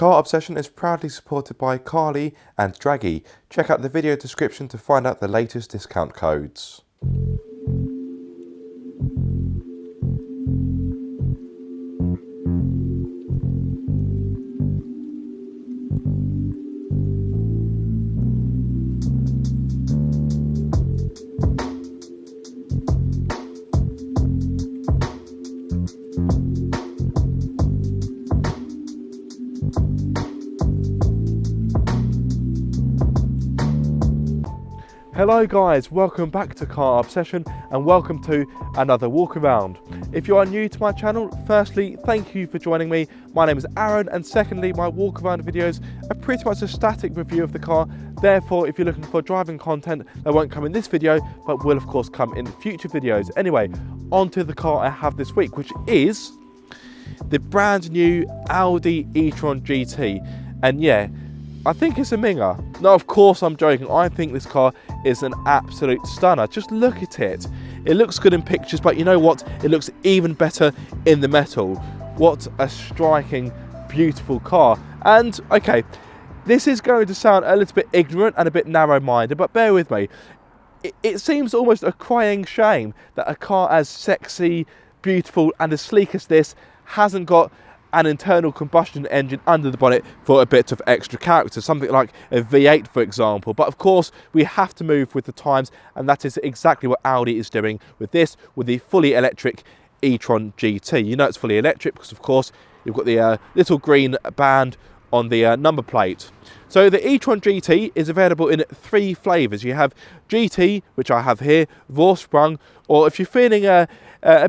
Car Obsession is proudly supported by Carly and Draggy. Check out the video description to find out the latest discount codes. Hello guys, welcome back to Car Obsession and welcome to another walk around. If you are new to my channel, firstly, thank you for joining me. My name is Aaron, and secondly, my walk around videos are pretty much a static review of the car. Therefore, if you're looking for driving content, that won't come in this video, but will of course come in future videos. Anyway, onto the car I have this week, which is the brand new Audi e-tron GT. And yeah, I think it's a minger. No, of course I'm joking. I think this car is an absolute stunner. Just look at it. It looks good in pictures, but you know what? It looks even better in the metal. What a striking, beautiful car. And okay, this is going to sound a little bit ignorant and a bit narrow-minded, but bear with me. It seems almost a crying shame that a car as sexy, beautiful and as sleek as this hasn't got an internal combustion engine under the bonnet for a bit of extra character, something like a V8 for example. But of course we have to move with the times, and that is exactly what Audi is doing with this, with the fully electric e-tron GT. You know it's fully electric because of course you've got the little green band on the number plate. So the e-tron GT is available in 3 flavours. You have GT, which I have here, Vorsprung, or if you're feeling a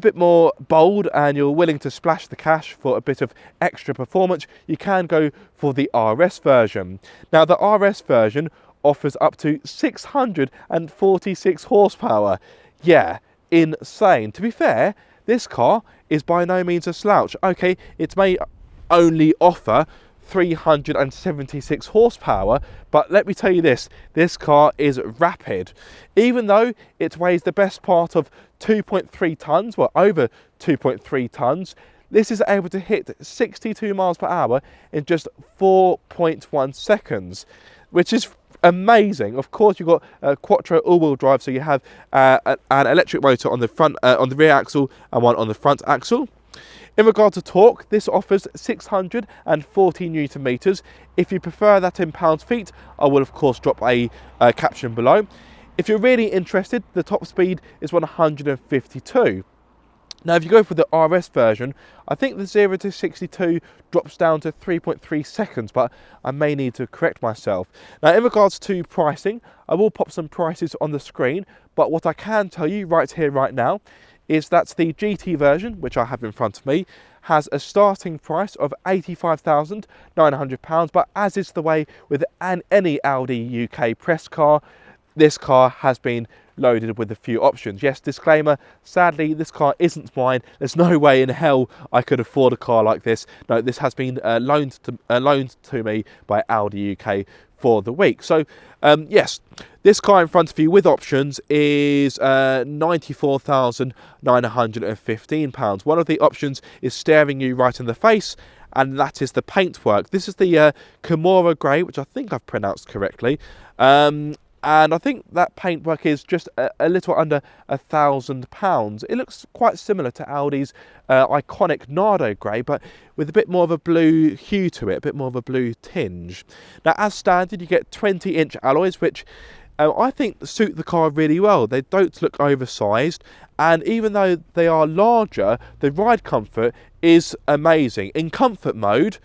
bit more bold and you're willing to splash the cash for a bit of extra performance, you can go for the RS version. Now the RS version offers up to 646 horsepower. Yeah, insane. To be fair, this car is by no means a slouch. Okay, it may only offer 376 horsepower, but let me tell you this car is rapid. Even though it weighs the best part of 2.3 tons, well over 2.3 tons, this is able to hit 62 miles per hour in just 4.1 seconds, which is amazing. Of course you've got a quattro all-wheel drive, so you have an electric motor on the front, on the rear axle, and one on the front axle. In regard to torque, this offers 640 Newton meters. If you prefer that in pounds-feet, I will of course drop a caption below. If you're really interested, the top speed is 152. Now if you go for the RS version, I think the 0 to 62 drops down to 3.3 seconds, but I may need to correct myself. Now in regards to pricing, I will pop some prices on the screen, but what I can tell you right here, right now, is that the GT version, which I have in front of me, has a starting price of £85,900, but as is the way with any Audi UK press car, this car has been loaded with a few options. Yes, disclaimer, sadly this car isn't mine. There's no way in hell I could afford a car like this. No, this has been loaned to me by Audi UK for the week. So yes, this car in front of you with options is £94,915. One of the options is staring you right in the face, and that is the paintwork. This is the Kimura grey, which I think I've pronounced correctly. And I think that paintwork is just a little under £1,000. It looks quite similar to Audi's iconic Nardo grey, but with a bit more of a blue hue to it, a bit more of a blue tinge. Now, as standard, you get 20-inch alloys, which I think suit the car really well. They don't look oversized, and even though they are larger, the ride comfort is amazing. In comfort mode,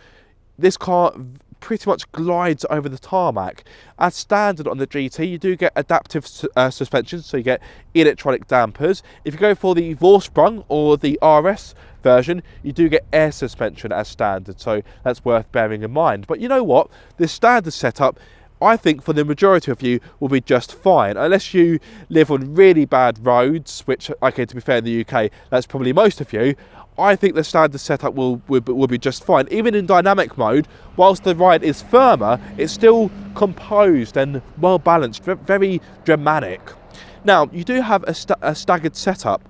this car pretty much glides over the tarmac. As standard on the GT, you do get adaptive suspension, so you get electronic dampers. If you go for the Vorsprung or the RS version, you do get air suspension as standard, so that's worth bearing in mind. But you know what? This standard setup, I think for the majority of you, will be just fine, unless you live on really bad roads, which, okay, to be fair, in the UK, that's probably most of you. I think the standard setup will be just fine. Even in dynamic mode, whilst the ride is firmer, it's still composed and well balanced, very dramatic. Now, you do have a staggered setup.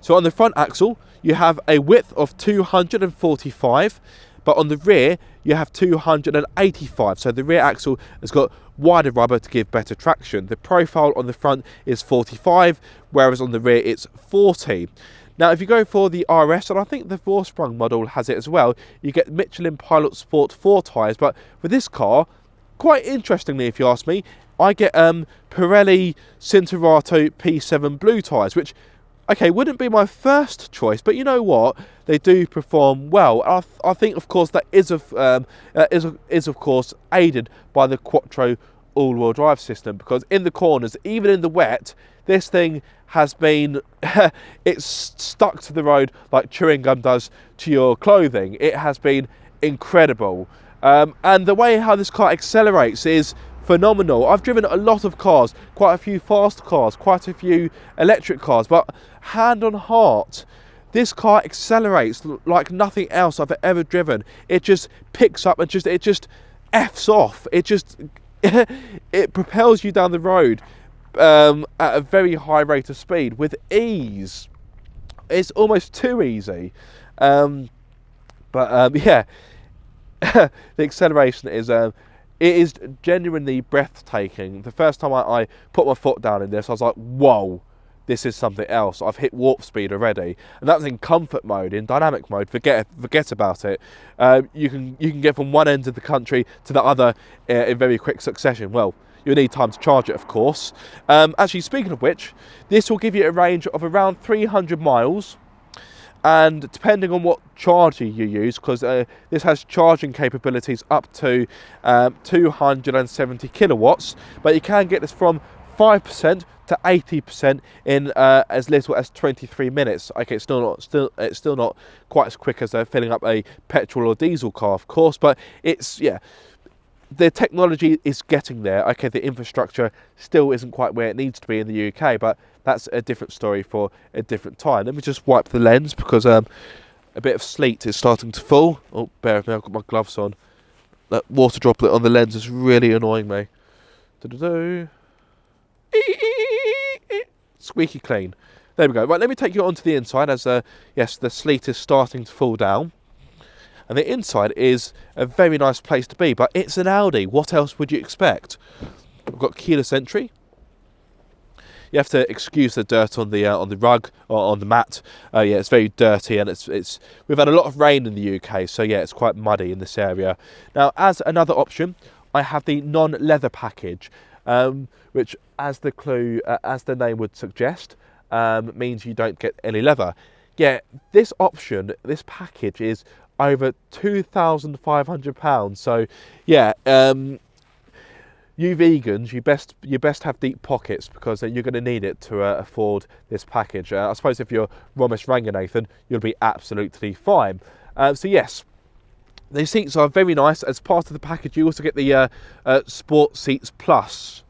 So on the front axle, you have a width of 245 but on the rear you have 285. So the rear axle has got wider rubber to give better traction. The profile on the front is 45, whereas on the rear it's 40. Now, if you go for the RS, and I think the 4-sprung model has it as well, you get Michelin Pilot Sport 4 tyres. But for this car, quite interestingly, if you ask me, I get Pirelli Cinturato P7 blue tyres, which, okay, wouldn't be my first choice, but you know what? They do perform well. I think, of course, that is of course aided by the Quattro all-wheel drive system, because in the corners, even in the wet, this thing has been it's stuck to the road like chewing gum does to your clothing. It has been incredible, and the way how this car accelerates is phenomenal. I've driven a lot of cars, quite a few fast cars, quite a few electric cars, but hand on heart, this car accelerates like nothing else I've ever driven. It just picks up and it just F's off. It just it propels you down the road at a very high rate of speed with ease. It's almost too easy, yeah, the acceleration is it is genuinely breathtaking. The first time I put my foot down in this, I was like, whoa, this is something else. I've hit warp speed already, and that's in comfort mode. In dynamic mode, forget about it. You can get from one end of the country to the other in very quick succession. Well, you'll need time to charge it, of course. Actually, speaking of which, this will give you a range of around 300 miles. And depending on what charger you use, because this has charging capabilities up to 270 kilowatts, but you can get this from 5% to 80% in as little as 23 minutes. Okay, it's still not quite as quick as filling up a petrol or diesel car, of course, but it's, yeah, the technology is getting there. Okay, the infrastructure still isn't quite where it needs to be in the UK, but that's a different story for a different time. Let me just wipe the lens, because a bit of sleet is starting to fall. Oh, bear with me, I've got my gloves on. That water droplet on the lens is really annoying me. Squeaky clean. There we go. Right, let me take you onto the inside, as yes, the sleet is starting to fall down. And the inside is a very nice place to be, but it's an Audi. What else would you expect? We've got keyless entry. You have to excuse the dirt on the rug or on the mat. Yeah, it's very dirty, and it's we've had a lot of rain in the UK, so yeah, it's quite muddy in this area. Now, as another option, I have the non-leather package, which, as the name would suggest, means you don't get any leather. Yeah, this option, this package is over £2,500. So yeah, you vegans, you best have deep pockets, because you're going to need it to afford this package. I suppose if you're Ramesh Ranganathan, you'll be absolutely fine. So yes, the seats are very nice. As part of the package, you also get the Sport Seats Plus,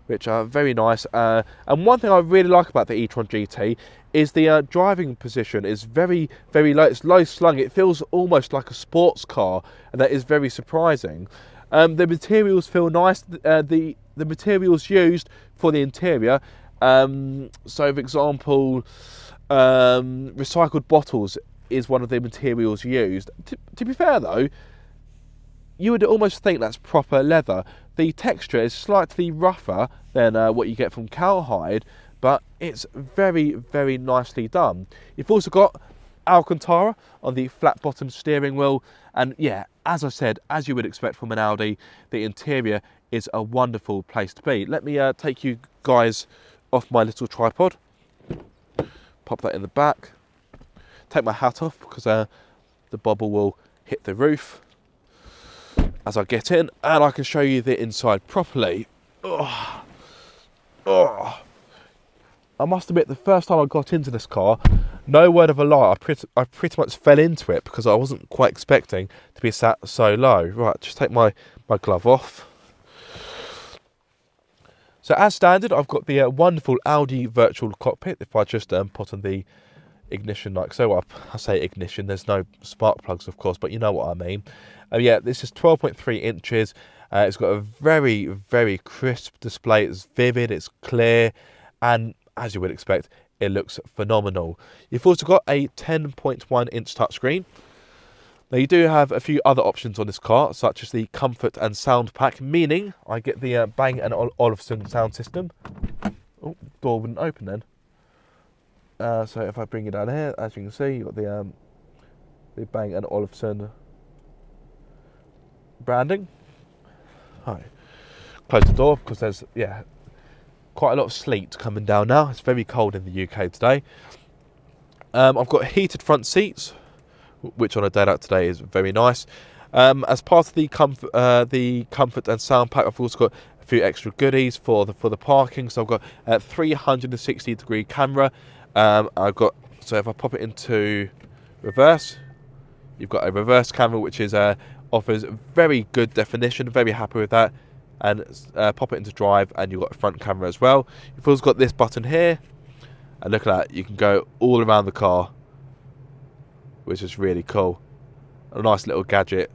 which are very nice. And one thing I really like about the e-tron GT is the driving position is very, very low. It's low slung. It feels almost like a sports car, and that is very surprising. The materials feel nice. The materials used for the interior. So, for example, recycled bottles is one of the materials used. To be fair though, you would almost think that's proper leather. The texture is slightly rougher than what you get from cowhide, but it's very, very nicely done. You've also got Alcantara on the flat bottom steering wheel, and yeah, as I said, as you would expect from an Audi, the interior is a wonderful place to be. Let me take you guys off my little tripod, pop that in the back, take my hat off, because the bobble will hit the roof as I get in, and I can show you the inside properly. Oh. I must admit, the first time I got into this car, no word of a lie, I pretty much fell into it, because I wasn't quite expecting to be sat so low. Right, just take my glove off. So as standard, I've got the wonderful Audi virtual cockpit. If I just put on the ignition like so, I say ignition, there's no spark plugs of course, but you know what I mean. Yeah, this is 12.3 inches. It's got a very, very crisp display. It's vivid, it's clear, and as you would expect, it looks phenomenal. You've also got a 10.1 inch touchscreen. Now you do have a few other options on this car, such as the comfort and sound pack, meaning I get the Bang & Olufsen sound system. Oh, door wouldn't open then. So if I bring it down here, as you can see, you've got the Bang & Olufsen branding. Hi. Close the door because there's quite a lot of sleet coming down now. It's very cold in the UK today. I've got heated front seats, which on a day like today is very nice. As part of the comfort and sound pack, I've also got a few extra goodies for the parking. So I've got a 360-degree camera. I've got, so if I pop it into reverse, you've got a reverse camera which is offers very good definition. Very happy with that. And pop it into drive, and you've got a front camera as well. You've also got this button here, and look at that, you can go all around the car, which is really cool. A nice little gadget.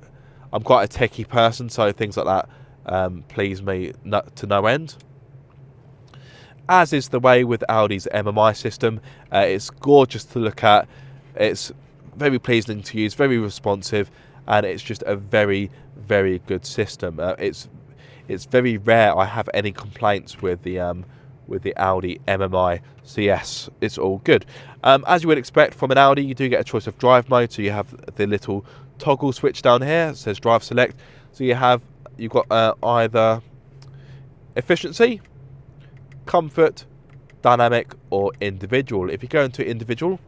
I'm quite a techie person, so things like that please me to no end. As is the way with Audi's MMI system. It's gorgeous to look at. It's very pleasing to use, very responsive, and it's just a very, very good system. It's very rare I have any complaints with the Audi MMI. So yes, it's all good. As you would expect from an Audi, you do get a choice of drive mode. So you have the little toggle switch down here. It says drive select. So you've got either efficiency, comfort, dynamic, or individual. If you go into individual,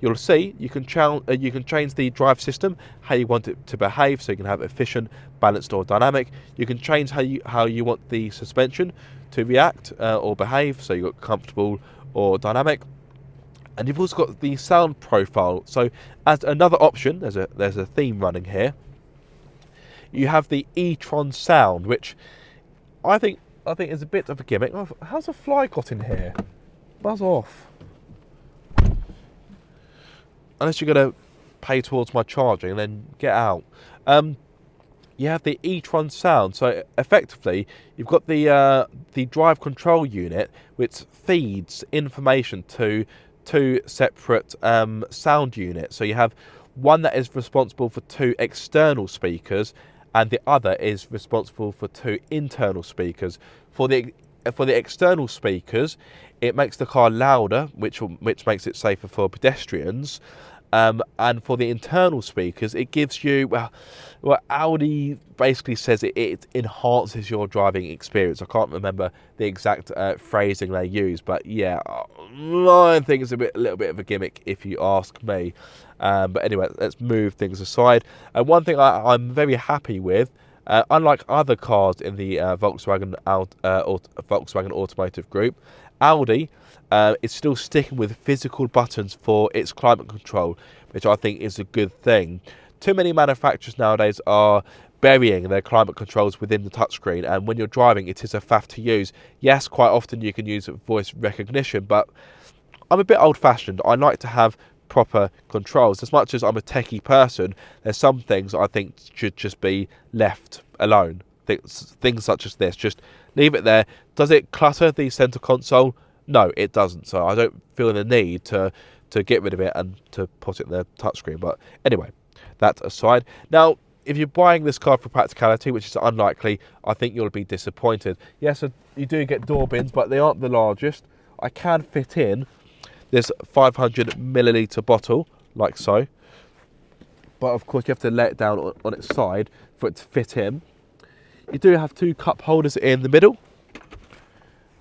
you'll see you can change the drive system, how you want it to behave. So you can have efficient, balanced, or dynamic. You can change how you want the suspension to react or behave. So you've got comfortable or dynamic. And you've also got the sound profile. So as another option, there's a theme running here. You have the e-tron sound, which I think is a bit of a gimmick. How's a fly got in here? Buzz off. Unless you're going to pay towards my charging and then get out. You have the e-tron sound. So effectively, you've got the drive control unit, which feeds information to two separate sound units. So you have one that is responsible for two external speakers, and the other is responsible for two internal speakers. For the external speakers, it makes the car louder, which makes it safer for pedestrians. And for the internal speakers, it gives you, well, Audi basically says it enhances your driving experience. I can't remember the exact phrasing they use, but yeah, I think it's a little bit of a gimmick if you ask me. But anyway, let's move things aside. One thing I'm very happy with, unlike other cars in the Volkswagen Automotive Group, Audi is still sticking with physical buttons for its climate control, which I think is a good thing. Too many manufacturers nowadays are burying their climate controls within the touchscreen, and when you're driving, it is a faff to use. Yes, quite often you can use voice recognition, but I'm a bit old-fashioned. I like to have proper controls. As much as I'm a techie person, there's some things I think should just be left alone. Things such as this, just leave it there. Does it clutter the center console? No, it doesn't. So I don't feel the need to get rid of it and to put it in the touchscreen. But anyway, that aside. Now, if you're buying this car for practicality, which is unlikely, I think you'll be disappointed. Yes, you do get door bins, but they aren't the largest. I can fit in this 500 milliliter bottle, like so. But of course, you have to let it down on its side for it to fit in. You do have two cup holders in the middle.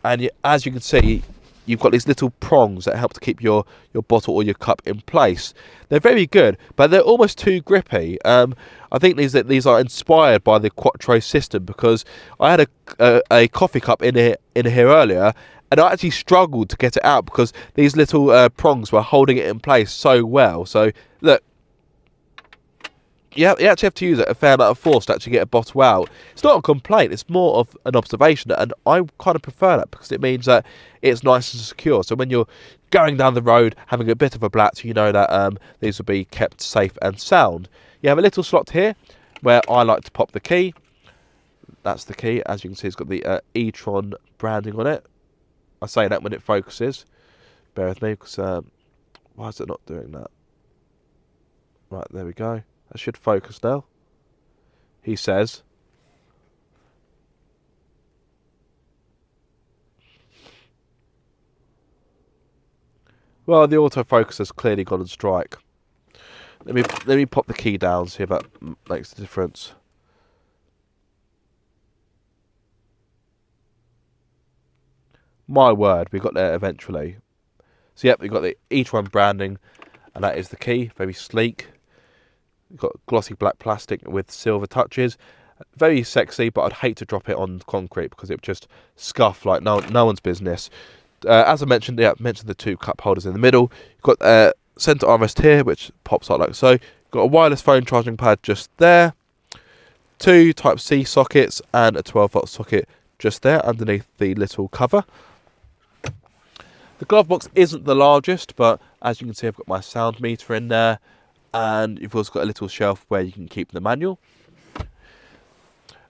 And as you can see, you've got these little prongs that help to keep your bottle or your cup in place. They're very good, but they're almost too grippy. I think these are inspired by the Quattro system, because I had a coffee cup in here earlier, and I actually struggled to get it out because these little prongs were holding it in place so well. So look, you actually have to use a fair amount of force to actually get a bottle out. It's not a complaint, it's more of an observation, and I kind of prefer that because it means that it's nice and secure. So when you're going down the road having a bit of a blat, you know that these will be kept safe and sound. You have a little slot here where I like to pop the key. That's the key. As you can see, it's got the e-tron branding on it. I say that when it focuses. Bear with me, because why is it not doing that? Right, there we go. That should focus now. He says. Well, the autofocus has clearly gone on strike. Let me pop the key down, see if that makes a difference. My word, we got there eventually. So yep, we got the e-tron branding, and that is the key. Very sleek. We've got glossy black plastic with silver touches. Very sexy, but I'd hate to drop it on concrete because it would just scuff like no one's business. As I mentioned, mentioned the two cup holders in the middle. You've got centre armrest here, which pops out like so. You've got a wireless phone charging pad just there. 2 Type-C sockets and a 12-volt socket just there underneath the little cover. The glove box isn't the largest, but as you can see, I've got my sound meter in there, and you've also got a little shelf where you can keep the manual.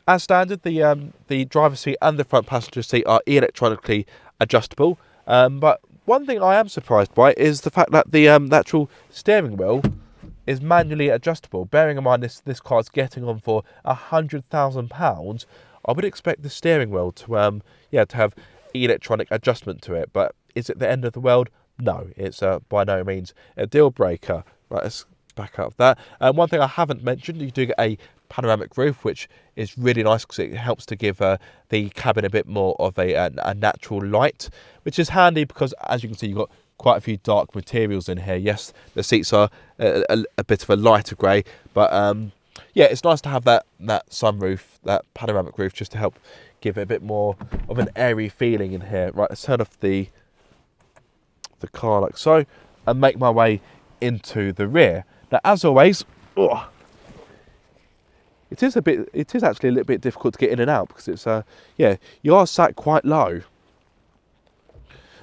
As standard, the driver's seat and the front passenger seat are electronically adjustable. But one thing I am surprised by is the fact that the actual steering wheel is manually adjustable. Bearing in mind this car's getting on for £100,000, I would expect the steering wheel to have electronic adjustment to it. But is it the end of the world? No, it's by no means a deal breaker. Right, let's back out of that. One thing I haven't mentioned, you do get a panoramic roof, which is really nice because it helps to give the cabin a bit more of a natural light, which is handy because, as you can see, you've got quite a few dark materials in here. Yes, the seats are a bit of a lighter grey, but yeah, it's nice to have that sunroof, that panoramic roof, just to help give it a bit more of an airy feeling in here. Right, let's turn off the car like so and make my way into the rear. Now, as always, it is actually a little bit difficult to get in and out because it's you are sat quite low.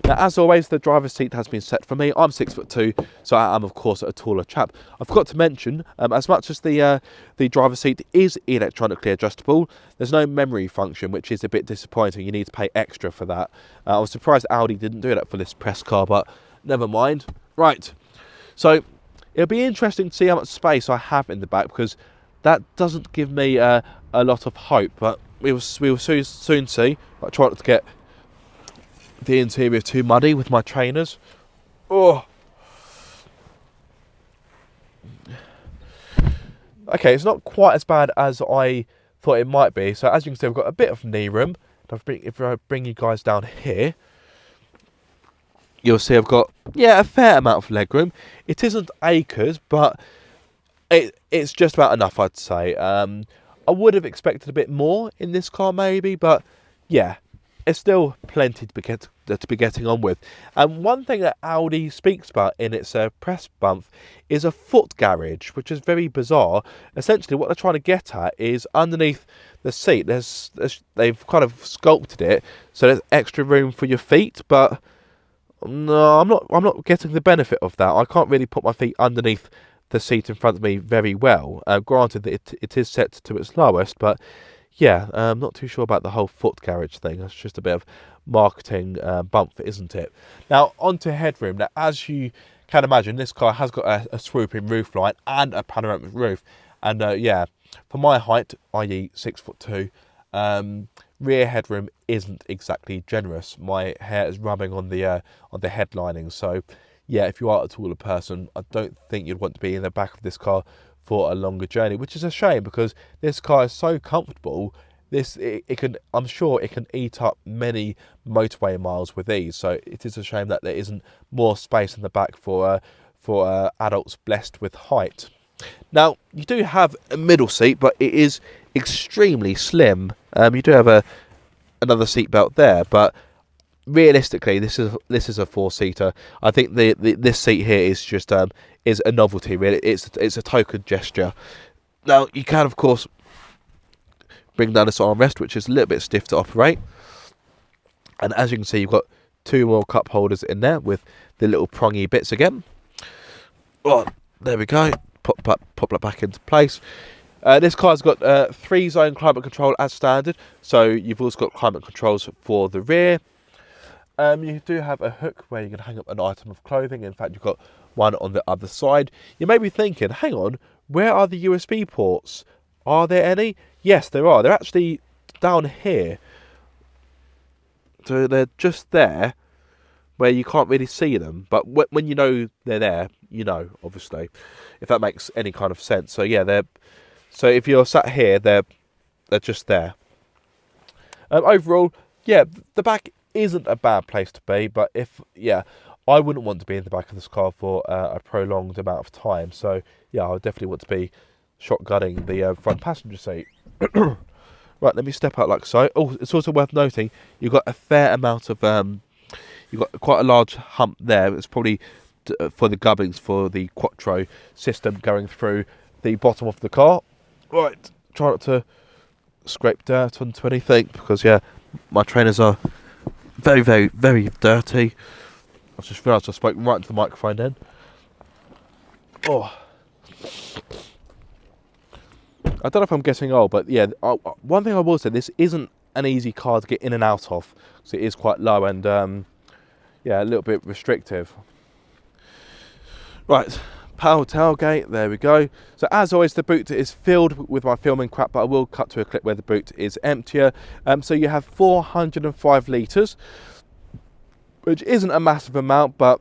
Now, as always, the driver's seat has been set for me. I'm 6'2", so I am, of course, a taller chap. I've got to mention, as much as the driver's seat is electronically adjustable, there's no memory function, which is a bit disappointing. You need to pay extra for that. I was surprised Audi didn't do that for this press car, but never mind. Right, so it'll be interesting to see how much space I have in the back because that doesn't give me a lot of hope, but we will soon see. I try not to get the interior too muddy with my trainers. Okay, it's not quite as bad as I thought it might be. So as you can see, I've got a bit of knee room. If I bring you guys down here, you'll see I've got a fair amount of leg room. It isn't acres, but it's just about enough, I'd say. I would have expected a bit more in this car maybe, but yeah, it's still plenty to be getting on with. And one thing that Audi speaks about in its press bump is a foot garage, which is very bizarre. Essentially, what they're trying to get at is underneath the seat, they've kind of sculpted it so there's extra room for your feet. But no, I'm not getting the benefit of that. I can't really put my feet underneath the seat in front of me very well. Granted that it is set to its lowest, but yeah, I'm not too sure about the whole foot garage thing. That's just a bit of marketing bump, isn't it? Now, onto headroom. Now, as you can imagine, this car has got a swooping roofline and a panoramic roof. And for my height, i.e. 6'2", rear headroom isn't exactly generous. My hair is rubbing on the headlining. So, yeah, if you are a taller person, I don't think you'd want to be in the back of this car for a longer journey, which is a shame because this car is so comfortable. I'm sure it can eat up many motorway miles with ease. So it is a shame that there isn't more space in the back for adults blessed with height. Now, you do have a middle seat, but it is extremely slim. You do have another seat belt there, but realistically, this is a four-seater. I think this seat here is just is a novelty. Really, it's a token gesture. Now, you can of course bring down this armrest, which is a little bit stiff to operate, and as you can see, you've got 2 more cup holders in there with the little prongy bits again. Oh, there we go. Pop that back into place. This car's got 3-zone climate control as standard, so you've also got climate controls for the rear. You do have a hook where you can hang up an item of clothing. In fact, you've got one on the other side. You may be thinking, hang on, where are the USB ports? Are there any? Yes, there are. They're actually down here. So they're just there, where you can't really see them. But when you know they're there, you know, obviously, if that makes any kind of sense. So yeah, so if you're sat here, they're just there. Overall, yeah, the back isn't a bad place to be. But I wouldn't want to be in the back of this car for a prolonged amount of time. So yeah, I would definitely want to be shotgunning the front passenger seat. Right, let me step out like so. Oh, it's also worth noting you've got a fair amount of you've got quite a large hump there. It's probably for the gubbins for the Quattro system going through the bottom of the car. Right, try not to scrape dirt onto anything because yeah, my trainers are very, very, very dirty. I just realised I spoke right into the microphone then. Oh. I don't know if I'm getting old, but yeah, one thing I will say, this isn't an easy car to get in and out of, because it is quite low and, yeah, a little bit restrictive. Right, power tailgate, there we go. So as always, the boot is filled with my filming crap, but I will cut to a clip where the boot is emptier. So you have 405 litres, which isn't a massive amount, but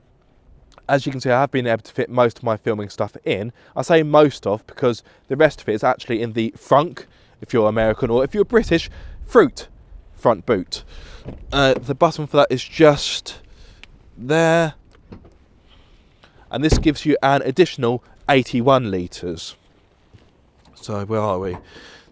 as you can see, I have been able to fit most of my filming stuff in. I say most of because the rest of it is actually in the frunk, if you're American, or if you're British, fruit front boot. The button for that is just there. And this gives you an additional 81 litres. So where are we?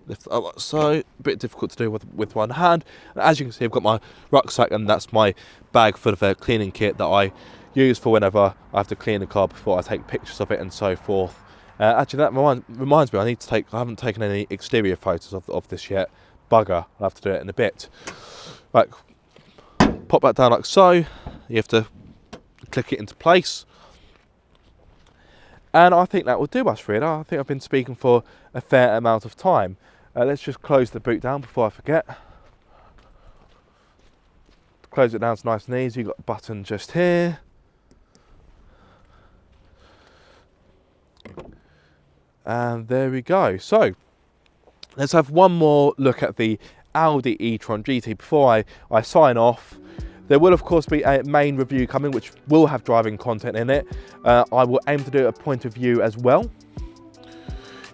Lift up like so, a bit difficult to do with one hand. And as you can see, I've got my rucksack, and that's my bag full of a cleaning kit that I use for whenever I have to clean the car before I take pictures of it and so forth. Actually, that reminds me, I haven't taken any exterior photos of this yet. Bugger, I'll have to do it in a bit. Right, pop that down like so. You have to click it into place. And I think that will do us really. I think I've been speaking for a fair amount of time. Let's just close the boot down before I forget. Close it down, it's nice and easy. You've got a button just here. And there we go. So let's have one more look at the Audi e-tron GT before I sign off. There will of course be a main review coming which will have driving content in it. I will aim to do a point of view as well.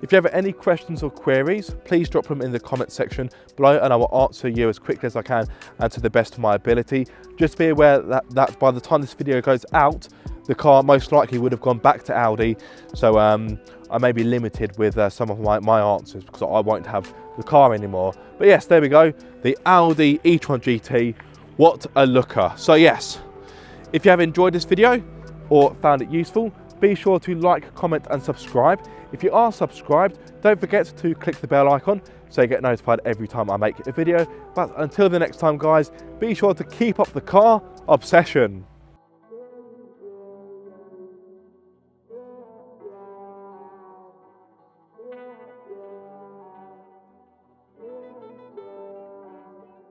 If you have any questions or queries, please drop them in the comment section below and I will answer you as quickly as I can and to the best of my ability. Just be aware that by the time this video goes out, the car most likely would have gone back to Audi. So I may be limited with some of my answers because I won't have the car anymore. But yes, there we go. The Audi e-tron GT. What a looker. So yes, if you have enjoyed this video or found it useful, be sure to like, comment and subscribe. If you are subscribed, don't forget to click the bell icon so you get notified every time I make a video. But until the next time guys, be sure to keep up the car obsession.